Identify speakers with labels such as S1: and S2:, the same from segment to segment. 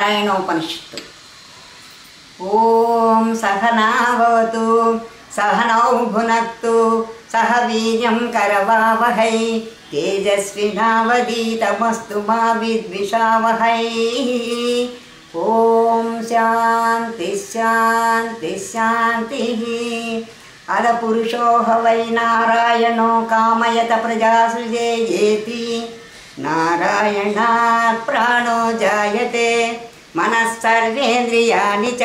S1: नारायणोपनिषत्तु। ओम सहना भवतु सहनौ भुनक्तु सह वीर्यं करवावहै तेजस्विनावधीतमस्तु मा विद्विषावहै। ओम शांति शांति शांतिः। अदपुरुषो ह वै नारायणो कामयत प्रजासृजेति। नारायणात् प्राणो जायते मनः सर्वेन्द्रियाणि च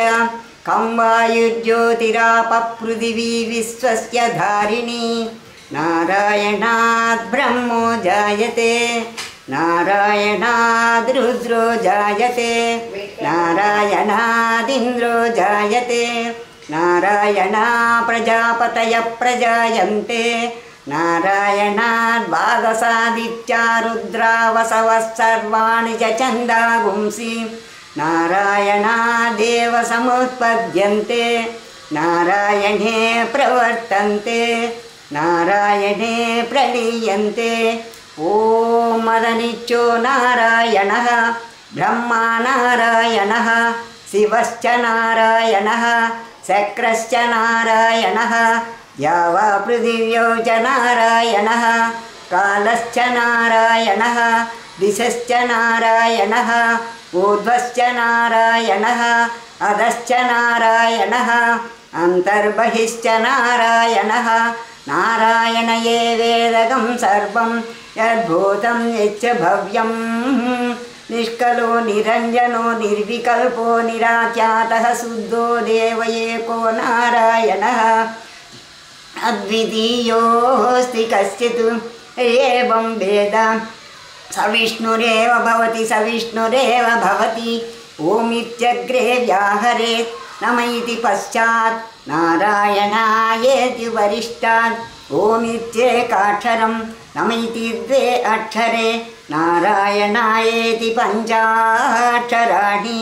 S1: कं वायुर्ज्योतिरापपृथिवी विश्वस्य धारिणी। नारायणात् ब्रह्मो जायते नारायणाद् रुद्रो जायते नारायणादिन्द्रो जायते नारायणा प्रजापतयः प्रजायन्ते नारायणाद् वागसादित्या रुद्रावसवः सर्वाणि च छन्दागुंसि नारायणादेव समुत्पद्यन्ते नारायणे प्रवर्तन्ते नारायणे प्रलीयन्ते। ॐ मदनित्यो नारायणः ब्रह्मा नारायणः शिवश्च नारायणः शक्रश्च नारायणः द्यावा पृथिव्यो च नारायणः कालश्च नारायणः दिशश्च नारायणः ऊर्ध्वश्च नारायणः अधश्च नारायणः अन्तर्बहिश्च नारायणः। नारायण एवेदगं सर्वं यद्भूतं यच्च भव्यं निष्कलो निरञ्जनो निर्विकल्पो निराख्यातः शुद्धो देव एको नारायणः। अद्वितीयोऽस्ति कश्चित् एवं वेद सविष्णुरेव भवति सविष्णुरेव भवति। ओमित्यग्रे व्याहरेत् नम इति पश्चात् नारायणायेति वरिष्ठात् ओमित्येकाक्षरं नम इति द्वे अक्षरे नारायणायेति पञ्चाक्षराणि।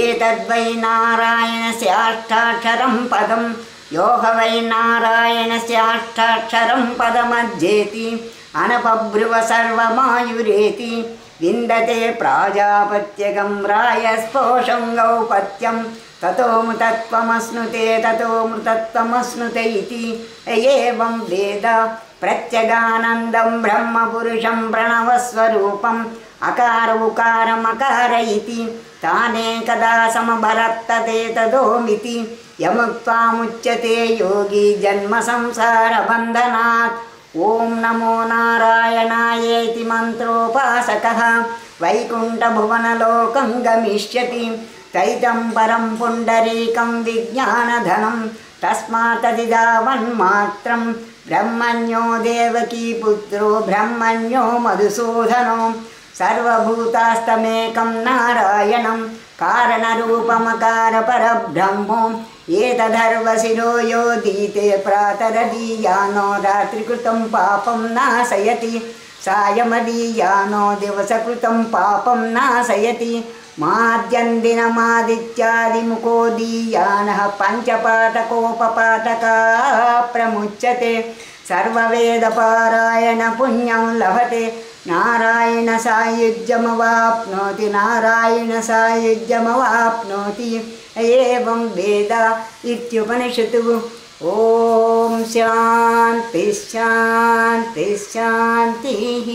S1: एतद्वै नारायणस्याष्टाक्षरं पदं यो ह वै नारायणस्याष्टाक्षरं पदमध्येति अनपब्रुव सर्वमायुरेति। विन्दते प्राजापत्यगं रायस्पोषं गौपत्यं ततो मृतत्वमश्नुते ततो मृतत्वमश्नुते इति। एवं वेद प्रत्यगानन्दं ब्रह्मपुरुषं प्रणवस्वरूपम् अकार उकारमकार इति तानेकदा समभरत्तते तदोमिति। यमुक्त्वा मुच्यते योगी जन्म संसारबन्धनात्। ओम नमो नारायणायेति मन्त्रोपासकः वैकुण्ठभुवनलोकं गमिष्यति। तैतं परं पुण्डरीकं विज्ञानधनं तस्मात्तदिदावन्मात्रं ब्रह्मण्यो देवकीपुत्रो ब्रह्मण्यो मधुसूदनो। सर्वभूतास्तमेकं नारायणं कारणरूपमकारपरब्रह्मो। एतदर्वशिरो योदीते प्रातरदीयानो रात्रिकृतं पापं नाशयति सायमदीयानो दिवसकृतं पापं नाशयति। माद्यन्दिनमादित्यादिमुखोदीयानः पञ्चपातकोपपातका प्रमुच्यते। सर्ववेदपारायण पुण्यं लभते नारायण सायुज्यमवाप्नोति नारायण सायुज्यमवाप्नोति। एवं वेद इत्युपनिषत्। ओम शांति शांति शांतिः।